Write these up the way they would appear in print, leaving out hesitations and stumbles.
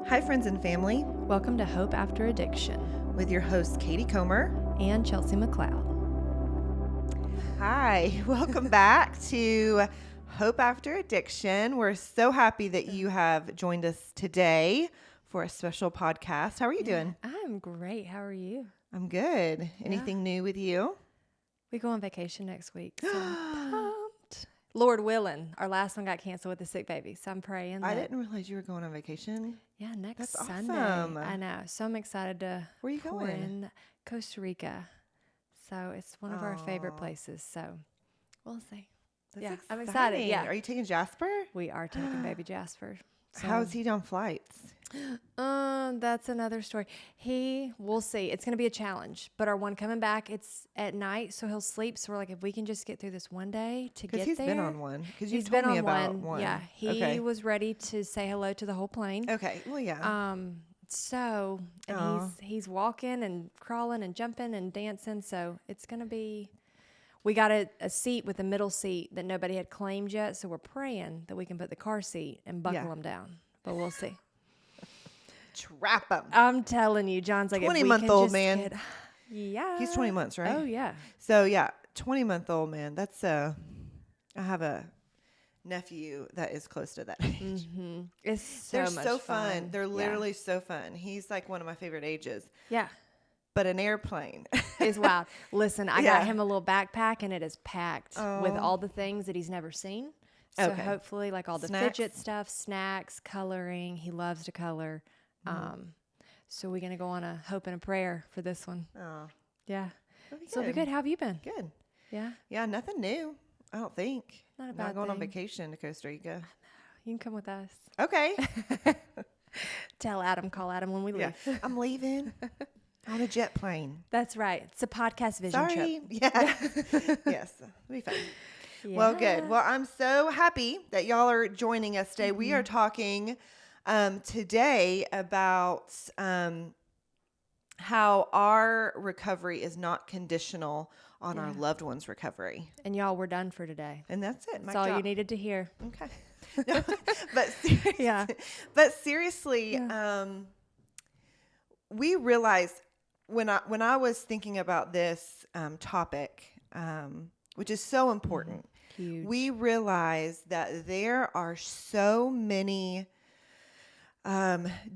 Hi, friends and family, Welcome to Hope After Addiction with your host, Katie Comer. and Chelsea McLeod. Hi, welcome back to Hope After Addiction. We're so happy that you have joined us today for a special podcast. How are you doing? I'm great. How are you? I'm good. Anything new with you? We go on vacation next week, so I'm pumped. Lord willing, our last one got canceled with a sick baby, so I'm praying I that, didn't realize you were going on vacation. yeah, next That's Sunday. awesome. I know. So I'm excited to Where are you pour going? in Costa Rica. So it's one of our favorite Aw. places, so we'll see. That's Yeah, I'm excited. exciting. Yeah. Are you taking Jasper? We are taking baby Jasper. So. How is he on flights? That's another story. We'll see. It's going to be a challenge, but our one coming back, it's at night, so he'll sleep. So we're like, if we can just get through this one day to get there. Because he's been on one. Because you He's told been me on about one. one. Yeah, he Okay. was ready to say hello to the whole plane. Okay. Well, yeah. So, and Aw. he's walking and crawling and jumping and dancing. So it's going to be, we got a seat with a middle seat that nobody had claimed yet. So we're praying that we can put the car seat and buckle him down, but we'll see. Trap him. I'm telling you, John's like 20-month-old man. Yeah. He's 20 months, right? Oh yeah. So yeah, 20-month-old man. That's I have a nephew that is close to that age. Mm-hmm. It's so They're much so fun. They're Yeah. literally so fun. He's like one of my favorite ages. Yeah. But an airplane. It's wild. Listen, I Yeah. got him a little backpack and it is packed with Oh. all the things that he's never seen. So Okay. hopefully like all the Snacks? fidget stuff, snacks, coloring. He loves to color. So we're going to go on a hope and a prayer for this one. Oh, Yeah. that'll be So it'll be good. How have you been? Good. Yeah. Yeah, nothing new. I don't think. Not a Not bad going on thing. vacation to Costa Rica. You can come with us. Okay. Call Adam when we leave. Yeah. I'm leaving on a jet plane. That's right. It's a podcast vision trip. Sorry. Yeah. Yes. It'll be fun. Well, good. Well, I'm so happy that y'all are joining us today. We are talking today about how our recovery is not conditional on our loved one's recovery. And y'all, we're done for today. And that's it. That's all you needed to hear. Okay. No, but seriously, Yeah. But seriously, we realized when I was thinking about this topic, which is so important, Huge. we realized that there are so many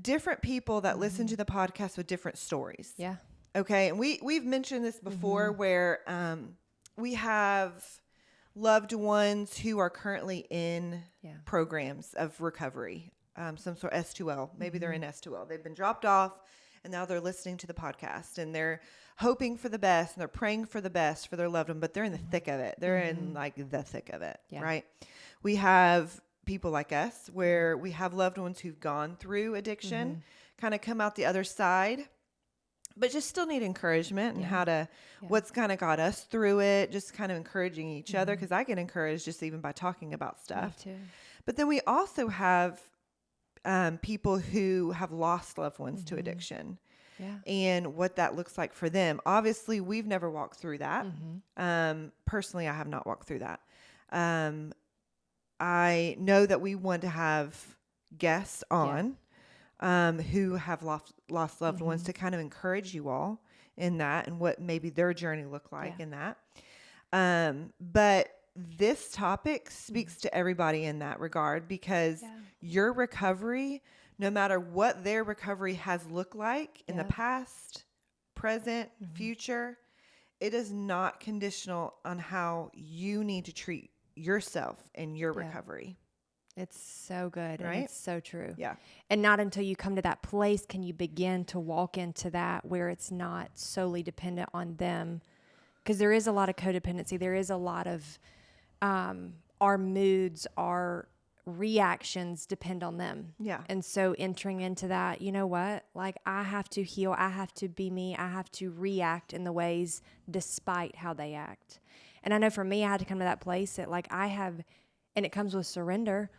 different people that listen to the podcast with different stories. Yeah. Okay. And we've mentioned this before where we have loved ones who are currently in programs of recovery, some sort of S2L. Maybe they're in S2L. They've been dropped off and now they're listening to the podcast and they're hoping for the best and they're praying for the best for their loved one, but they're in the thick of it. They're in like the thick of it, right? We have people like us where we have loved ones who've gone through addiction, kind of come out the other side, but just still need encouragement and how to, what's kind of got us through it, just kind of encouraging each other. Cause I get encouraged just even by talking about stuff. Me too. But then we also have people who have lost loved ones to addiction and what that looks like for them. Obviously we've never walked through that. Personally, I have not walked through that. I know that we want to have guests on who have lost loved ones to kind of encourage you all in that and what maybe their journey looked like in that. But this topic speaks to everybody in that regard because your recovery, no matter what their recovery has looked like in the past, present, future, it is not conditional on how you need to treat yourself and your recovery. It's so good. Right? And it's so true. Yeah. And not until you come to that place can you begin to walk into that where it's not solely dependent on them. Because there is a lot of codependency. There is a lot of our moods, our reactions depend on them. Yeah. And so entering into that, you know what? Like I have to heal. I have to be me. I have to react in the ways despite how they act. And I know for me, I had to come to that place that like I have, and it comes with surrender,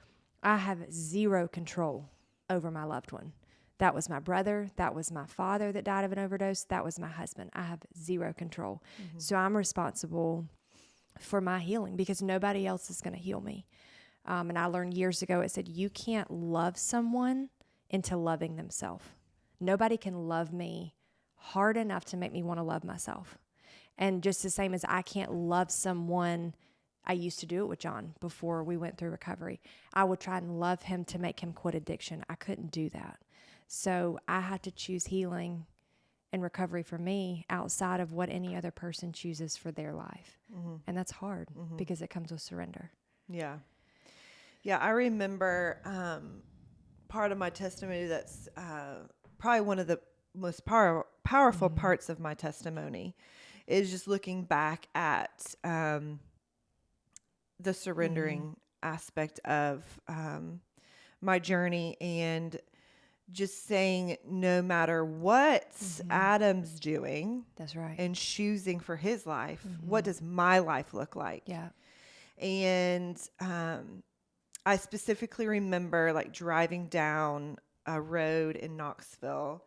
I have zero control over my loved one. That was my brother. That was my father that died of an overdose. That was my husband. I have zero control. So I'm responsible for my healing because nobody else is going to heal me. And I learned years ago, it said, you can't love someone into loving themselves. Nobody can love me hard enough to make me want to love myself. And just the same as I can't love someone, I used to do it with John before we went through recovery. I would try and love him to make him quit addiction. I couldn't do that. So I had to choose healing and recovery for me outside of what any other person chooses for their life. And that's hard because it comes with surrender. Yeah. Yeah, I remember part of my testimony that's probably one of the most powerful parts of my testimony is just looking back at the surrendering aspect of my journey, and just saying, no matter what Adam's doing, that's right, and choosing for his life, what does my life look like? Yeah. And I specifically remember like driving down a road in Knoxville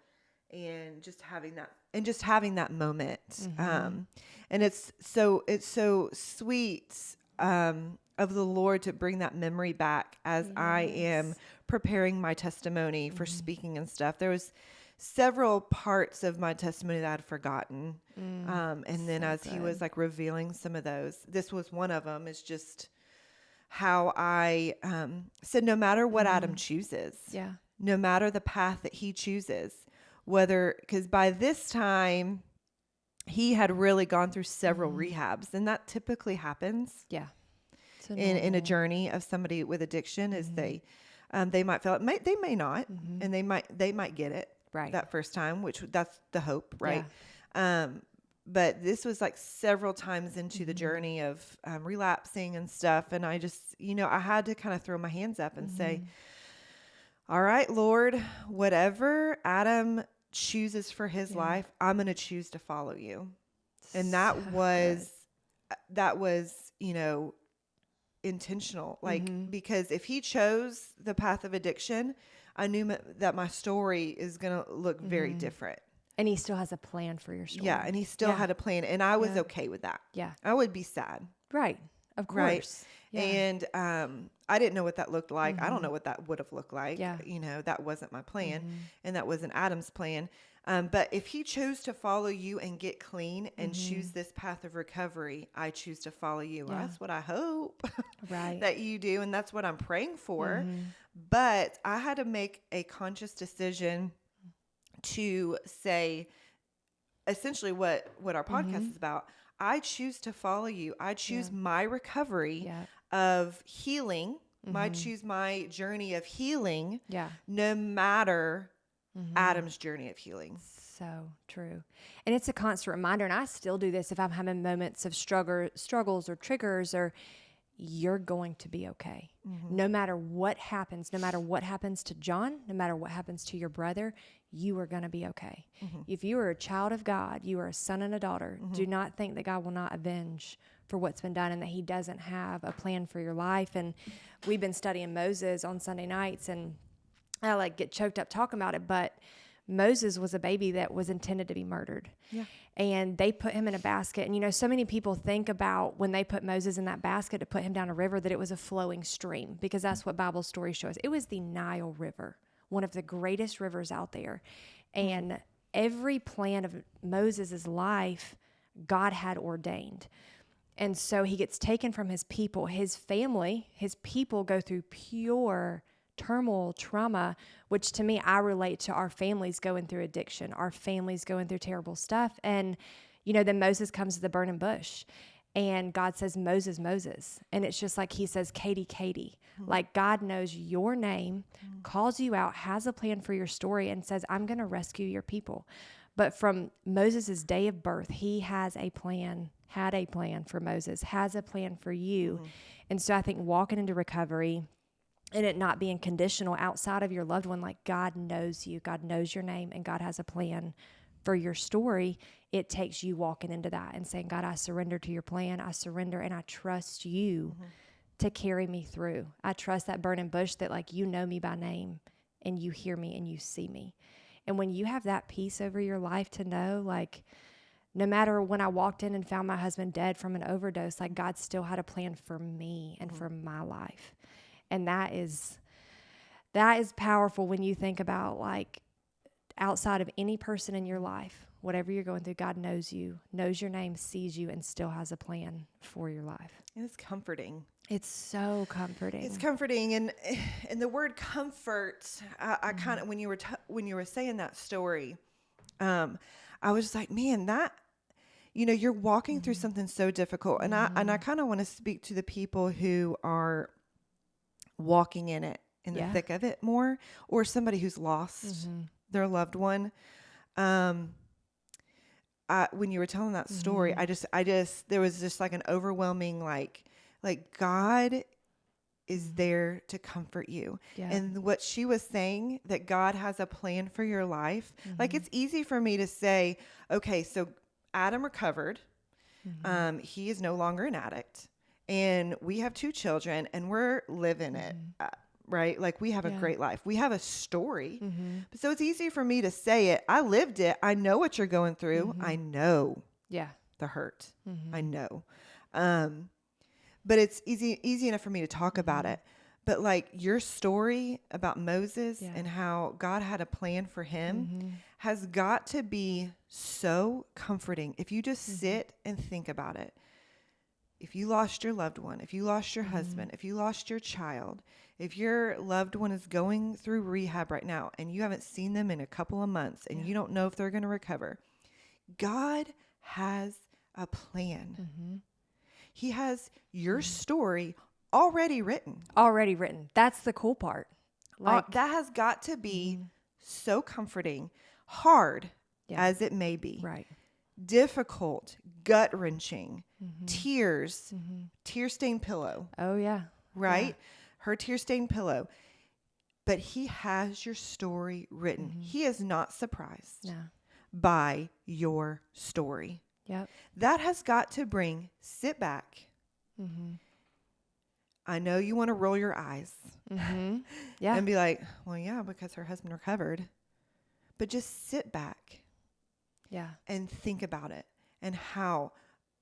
and just having that moment. And it's so sweet of the Lord to bring that memory back as I am preparing my testimony for speaking and stuff. There was several parts of my testimony that I'd forgotten. And then as he was like revealing some of those, this was one of them, is just how I said, no matter what Adam chooses, no matter the path that he chooses, because by this time he had really gone through several rehabs, and that typically happens in a journey of somebody with addiction, is they might fail it, they may not, and they might get it that first time, which that's the hope, right? But this was like several times into the journey of relapsing and stuff. And I just, I had to kind of throw my hands up and say, all right, Lord, whatever Adam chooses for his life, I'm going to choose to follow you. And that was, intentional, because if he chose the path of addiction, I knew that my story is going to look very different. And he still has a plan for your story. Yeah, and he still had a plan, and I was okay with that. Yeah. I would be sad. Right. Of course. Right? Yeah. And I didn't know what that looked like. I don't know what that would have looked like. Yeah. That wasn't my plan, and that wasn't Adam's plan. But if he chose to follow you and get clean and choose this path of recovery, I choose to follow you. Well, that's what I hope that you do, and that's what I'm praying for. But I had to make a conscious decision to say essentially what our podcast is about. I choose to follow you. I choose my recovery of healing. I choose my journey of healing, no matter Adam's journey of healing. So true. And it's a constant reminder, and I still do this if I'm having moments of struggles or triggers, or you're going to be okay. No matter what happens to John, no matter what happens to your brother, you are going to be okay. If you are a child of God, you are a son and a daughter. Do not think that God will not avenge for what's been done and that he doesn't have a plan for your life. And we've been studying Moses on Sunday nights, and I get choked up talking about it, but Moses was a baby that was intended to be murdered. Yeah. And they put him in a basket. And, so many people think about when they put Moses in that basket to put him down a river, that it was a flowing stream, because that's what Bible stories show us. It was the Nile River, one of the greatest rivers out there. And every plan of Moses' life, God had ordained. And so he gets taken from his people, his family, his people go through pure turmoil, trauma, which to me, I relate to our families going through addiction, our families going through terrible stuff. And, then Moses comes to the burning bush, and God says, Moses, Moses. And it's just like he says, Katie, Katie. Like God knows your name, calls you out, has a plan for your story, and says, I'm going to rescue your people. But from Moses' day of birth, he has a plan, had a plan for Moses, has a plan for you. And so I think walking into recovery and it not being conditional outside of your loved one, like God knows you, God knows your name, and God has a plan for your story. It takes you walking into that and saying, God, I surrender to your plan. I surrender, and I trust you to carry me through. I trust that burning bush that you know me by name, and you hear me and you see me. And when you have that peace over your life to know, no matter when I walked in and found my husband dead from an overdose, God still had a plan for me and for my life. And that is That is powerful when you think about, like, outside of any person in your life, whatever you're going through, God knows you, knows your name, sees you, and still has a plan for your life. It's comforting. It's so comforting. It's comforting, and the word comfort, I kind of when you were saying that story, I was just like, man, that, you're walking through something so difficult, and I kind of want to speak to the people who are walking in it, in the thick of it more, or somebody who's lost their loved one. When you were telling that story, I just there was just like an overwhelming like God is there to comfort you. Yeah. And what she was saying, that God has a plan for your life. Like, it's easy for me to say, okay, so Adam recovered. He is no longer an addict, and we have 2 children, and we're living it. Right? Like, we have a great life. We have a story. So it's easy for me to say it. I lived it. I know what you're going through. I know the hurt. I know. But it's easy enough for me to talk about it. But like, your story about Moses and how God had a plan for him has got to be so comforting. If you just sit and think about it. If you lost your loved one, if you lost your husband, if you lost your child, if your loved one is going through rehab right now and you haven't seen them in a couple of months and you don't know if they're going to recover, God has a plan. He has your story already written. That's the cool part. Like, that has got to be so comforting, hard as it may be. Right. Difficult, gut-wrenching, tears, tear-stained pillow. Oh, yeah. Right? Yeah. Her tear-stained pillow. But he has your story written. He is not surprised by your story. Yep. That has got to sit back. I know you want to roll your eyes. Yeah. And be like, well, yeah, because her husband recovered. But just sit back. Yeah. And think about it, and how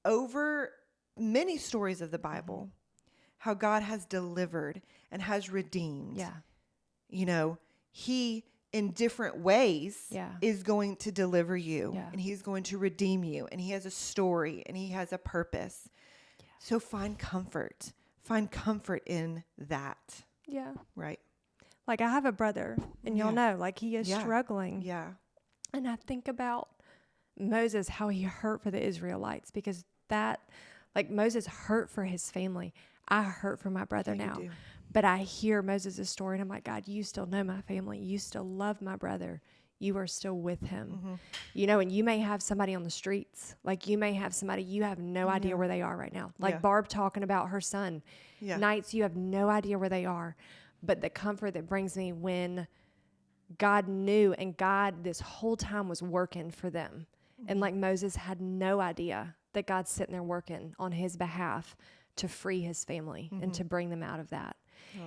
over many stories of the Bible, how God has delivered and has redeemed. Yeah. He in different ways is going to deliver you, and he's going to redeem you, and he has a story and he has a purpose. Yeah. So find comfort in that. Yeah. Right. Like, I have a brother, and y'all know, like, he is struggling. Yeah. And I think about Moses, how he hurt for the Israelites, because that, like, Moses hurt for his family. I hurt for my brother now. But I hear Moses' story, and I'm like, God, you still know my family. You still love my brother. You are still with him. And you may have somebody on the streets. Like, you may have somebody, you have no idea where they are right now. Like Barb talking about her son. Nights you have no idea where they are. But the comfort that brings me when God knew, and God this whole time was working for them. And like, Moses had no idea that God's sitting there working on his behalf to free his family and to bring them out of that.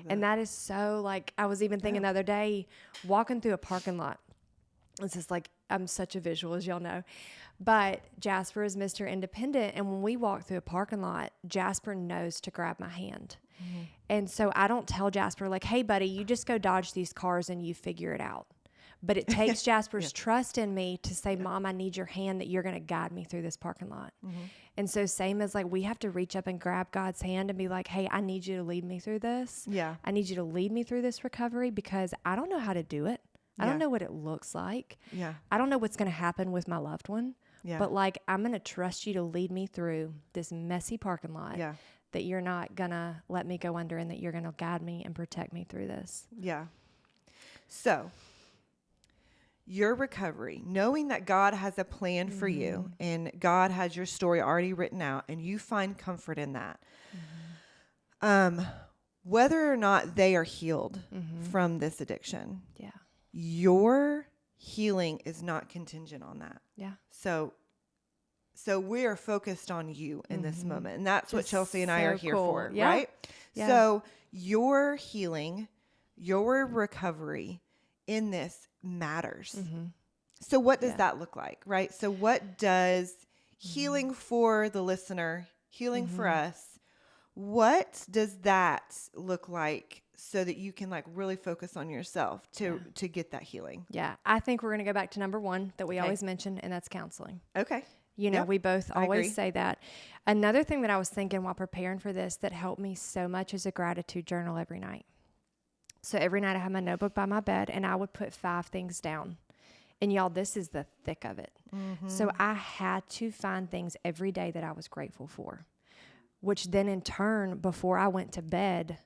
And that is so, like, I was even thinking the other day, walking through a parking lot. This is like, I'm such a visual, as y'all know. But Jasper is Mr. Independent. And when we walk through a parking lot, Jasper knows to grab my hand. And so I don't tell Jasper, like, hey, buddy, you just go dodge these cars and you figure it out. But it takes Jasper's trust in me to say, Mom, I need your hand, that you're going to guide me through this parking lot. And so same as, like, we have to reach up and grab God's hand and be like, hey, I need you to lead me through this. Yeah. I need you to lead me through this recovery, because I don't know how to do it. I don't know what it looks like. Yeah. I don't know what's going to happen with my loved one. Yeah. But, like, I'm going to trust you to lead me through this messy parking lot. Yeah. That you're not going to let me go under, and that you're going to guide me and protect me through this. Yeah. So your recovery, knowing that God has a plan for you, and God has your story already written out, and you find comfort in that. Whether or not they are healed from this addiction, your healing is not contingent on that. Yeah. So we are focused on you in this moment, and that's what Chelsea and I are here for, right? Yeah. So your healing, your recovery in this matters. So what does that look like, right? So what does healing for the listener, healing for us, what does that look like so that you can like really focus on yourself to get that healing. Yeah. I think we're going to go back to number one that we always mention, and that's counseling. Okay. You know, Yep. we both I always agree. say that. Another thing that I was thinking while preparing for this that helped me so much is a gratitude journal every night. So every night I had my notebook by my bed, and I would put 5 things down. And y'all, this is the thick of it. Mm-hmm. So I had to find things every day that I was grateful for, which then in turn, before I went to bed,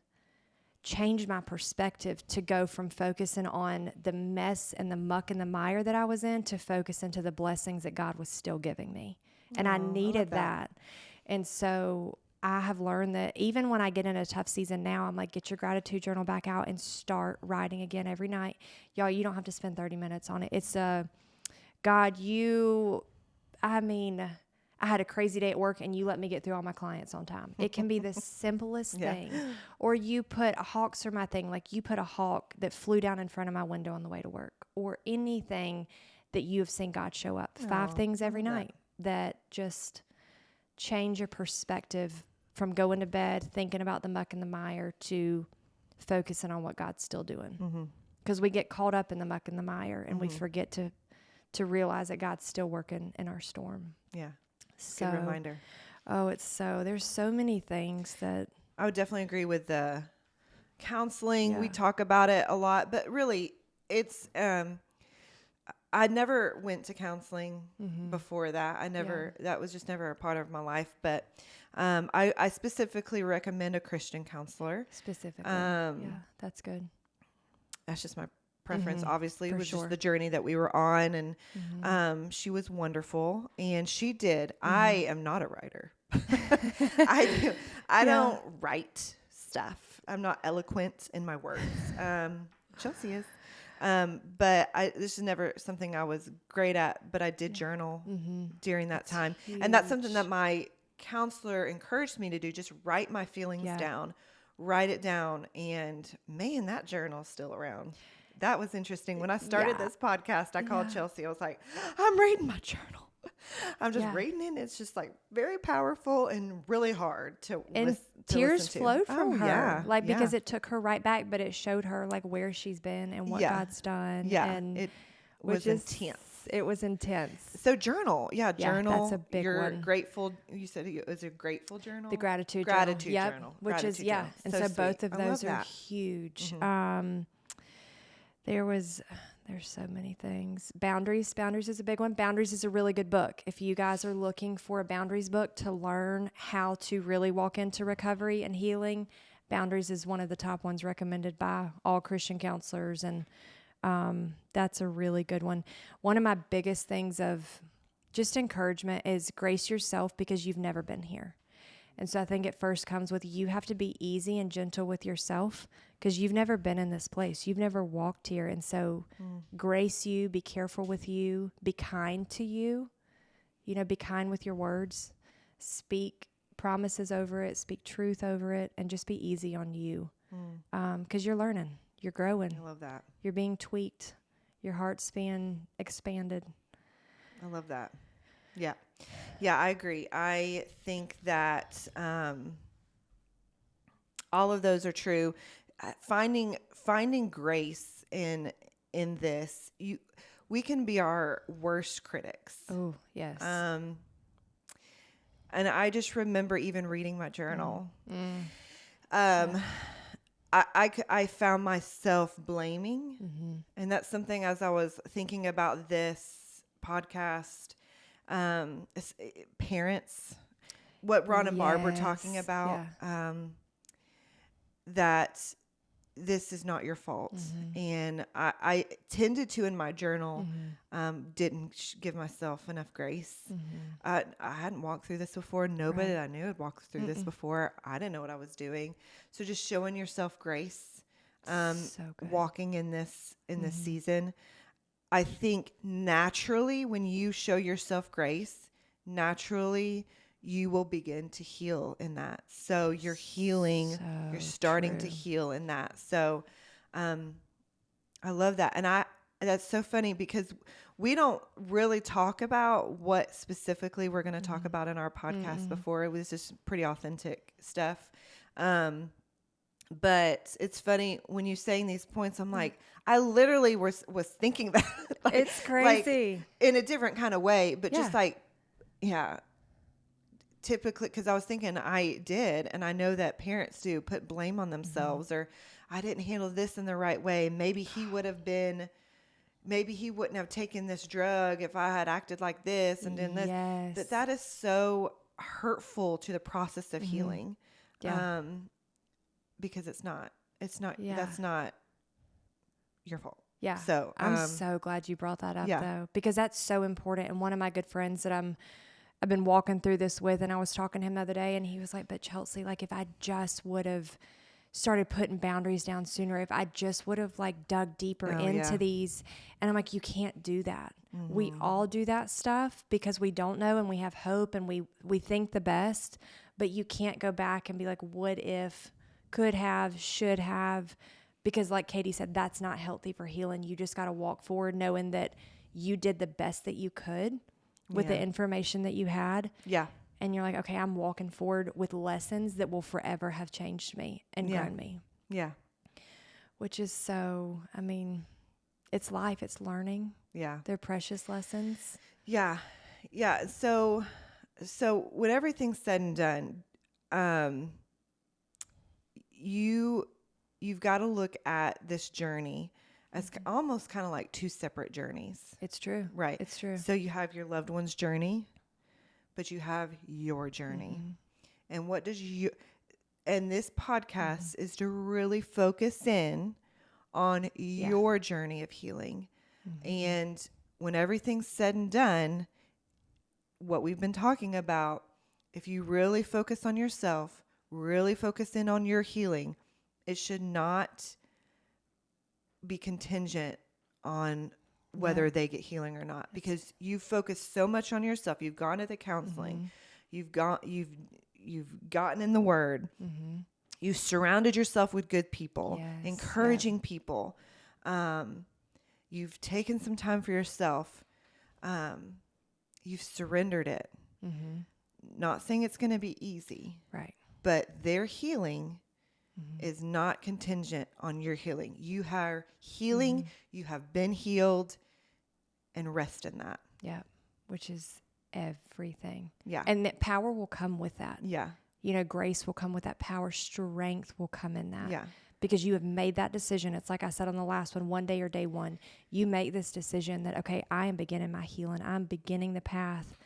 changed my perspective to go from focusing on the mess and the muck and the mire that I was in to focus into the blessings that God was still giving me. And I needed that. And so I have learned that even when I get in a tough season now, I'm like, get your gratitude journal back out and start writing again every night. Y'all, you don't have to spend 30 minutes on it. It's God, I had a crazy day at work and you let me get through all my clients on time. It can be the simplest thing. Or you put hawks are my thing. Like you put a hawk that flew down in front of my window on the way to work, or anything that you have seen God show up. 5 things every night that just change your perspective from going to bed, thinking about the muck and the mire, to focusing on what God's still doing. Because we get caught up in the muck and the mire and we forget to realize that God's still working in our storm. Yeah. So, good reminder. There's so many things that I would definitely agree with the counseling. We talk about it a lot, but really it's, I never went to counseling before that. That was just never a part of my life, but, I specifically recommend a Christian counselor. Specifically. That's good. That's just my preference, obviously. It was sure. just the journey that we were on, and she was wonderful, and she did. I am not a writer. I don't write stuff. I'm not eloquent in my words. Chelsea is. But this is never something I was great at, but I did journal during that time. Huge. And that's something that my counselor encouraged me to do. Just write my feelings down, write it down. And man, that journal's still around. That was interesting. When I started this podcast, I called Chelsea. I was like, I'm reading my journal. I'm just reading it. It's just like very powerful and really hard to listen to. Tears flowed from her, because it took her right back, but it showed her like where she's been and what God's done. Yeah, and it was intense. It was intense. So journal, journal. That's a big You're one. Grateful. You said it was a grateful journal. The gratitude journal, which gratitude is journal. and so both of those are that. huge. There's so many things. Boundaries is a big one. Boundaries is a really good book. If you guys are looking for a boundaries book to learn how to really walk into recovery and healing, Boundaries is one of the top ones recommended by all Christian counselors, and that's a really good one. One of my biggest things of just encouragement is grace yourself, because you've never been here. And so I think it first comes with, you have to be easy and gentle with yourself, because you've never been in this place. You've never walked here. And so grace you, be careful with you, be kind to you, be kind with your words, speak promises over it, speak truth over it, and just be easy on you. Because you're learning, you're growing. I love that. You're being tweaked. Your heart's being expanded. I love that. Yeah. Yeah, I agree. I think that all of those are true. Finding grace in this, we can be our worst critics. Oh, yes. And I just remember even reading my journal. I found myself blaming, and that's something, as I was thinking about this podcast, parents, what Ron and Barb were talking about, that this is not your fault. And I tended to, in my journal, didn't give myself enough grace. I hadn't walked through this before. Nobody that I knew had walked through this before. I didn't know what I was doing. So just showing yourself grace, walking in this season. I think naturally, when you show yourself grace, naturally you will begin to heal in that. So you're healing, you're starting to heal in that. So I love that. And that's so funny, because we don't really talk about what specifically we're going to talk about in our podcast before. It was just pretty authentic stuff. But it's funny when you're saying these points, I'm like, I literally was thinking that. Like, It's crazy. Like, in a different kind of way, but just Yeah. like, yeah, typically, because I was thinking I did, and I know that parents do put blame on themselves, or I didn't handle this in the right way. Maybe he wouldn't have taken this drug if I had acted like this and done this. Yes. But that is so hurtful to the process of healing. Yeah. Because it's not, Yeah. that's not your fault. Yeah. So I'm so glad you brought that up yeah. though, because that's so important. And one of my good friends that I've been walking through this with, and I was talking to him the other day, and he was like, but Chelsea, like if I just would have started putting boundaries down sooner, if I just would have like dug deeper into these. And I'm like, you can't do that. We all do that stuff because we don't know, and we have hope, and we think the best, but you can't go back and be like, what if, could have, should have, because like Katie said, that's not healthy for healing. You just got to walk forward knowing that you did the best that you could with the information that you had. Yeah. And you're like, okay, I'm walking forward with lessons that will forever have changed me and grown me. Yeah. Which is so, I mean, it's life, it's learning. Yeah. They're precious lessons. Yeah. Yeah. So when everything's said and done, you've got to look at this journey as almost kind of like two separate journeys. It's true. Right. It's true. So you have your loved one's journey, but you have your journey. And what does and this podcast is to really focus in on your journey of healing. And when everything's said and done, what we've been talking about, if you really focus on yourself, really focus in on your healing, it should not be contingent on whether they get healing or not, because you focus so much on yourself. You've gone to the counseling, you've gotten in the Word, you've surrounded yourself with good people, encouraging people. You've taken some time for yourself. You've surrendered it. Not saying it's going to be easy, right? But their healing is not contingent on your healing. You are healing. You have been healed, and rest in that. Yeah. Which is everything. Yeah. And that power will come with that. Yeah. You know, grace will come with that power. Strength will come in that. Yeah. Because you have made that decision. It's like I said on the last one day or day one, you make this decision that, okay, I am beginning my healing. I'm beginning the path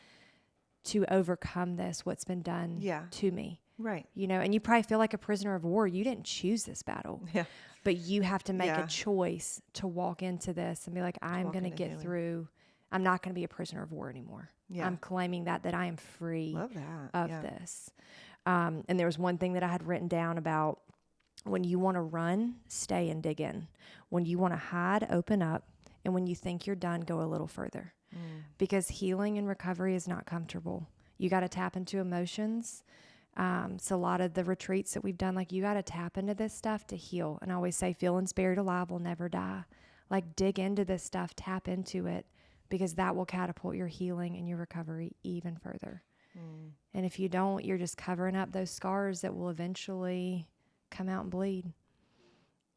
to overcome this, what's been done to me. Right. You know, and you probably feel like a prisoner of war. You didn't choose this battle. Yeah. But you have to make a choice to walk into this and be like, I'm going to get through. I'm not going to be a prisoner of war anymore. Yeah. I'm claiming that I am free of this. And there was one thing that I had written down about when you want to run, stay and dig in. When you want to hide, open up. And when you think you're done, go a little further. Because healing and recovery is not comfortable. You got to tap into emotions. So a lot of the retreats that we've done, like you got to tap into this stuff to heal. And I always say, feelings buried alive will never die. Like dig into this stuff, tap into it, because that will catapult your healing and your recovery even further. And if you don't, you're just covering up those scars that will eventually come out and bleed.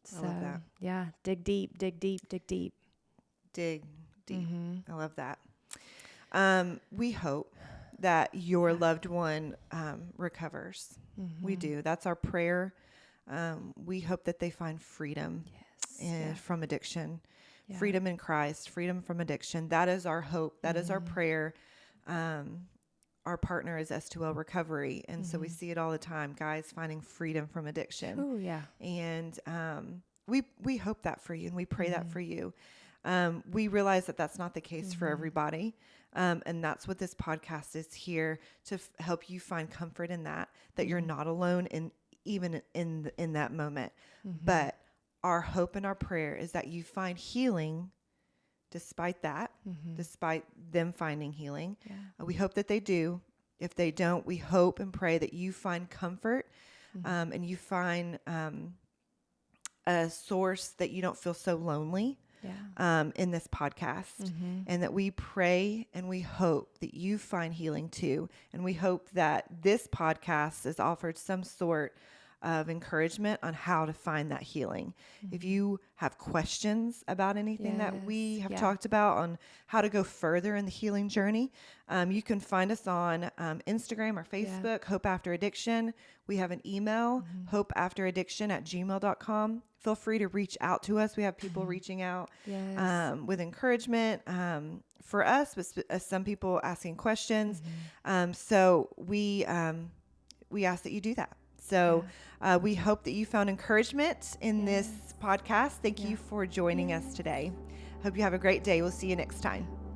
So, I love that. Yeah, dig deep, dig deep, dig deep. Dig deep. I love that. We hope that your loved one recovers. We do. That's our prayer. We hope that they find freedom from addiction, freedom in Christ, freedom from addiction. That is our hope. That is our prayer. Our partner is S2L Recovery, and so we see it all the time, guys finding freedom from addiction. Oh, yeah. And we hope that for you, and we pray that for you. We realize that that's not the case for everybody. And that's what this podcast is here to help you find comfort in that you're not alone even in that moment. But our hope and our prayer is that you find healing despite that, despite them finding healing. We hope that they do. If they don't, we hope and pray that you find comfort, and you find a source that you don't feel so lonely in this podcast, and that we pray and we hope that you find healing too. And we hope that this podcast has offered some sort of encouragement on how to find that healing. If you have questions about anything that we have talked about on how to go further in the healing journey, you can find us on Instagram or Facebook, Hope After Addiction. We have an email, hopeafteraddiction@gmail.com. Feel free to reach out to us. We have people reaching out with encouragement for us, with some people asking questions. So we ask that you do that. So we hope that you found encouragement in this podcast. Thank you for joining us today. Hope you have a great day. We'll see you next time.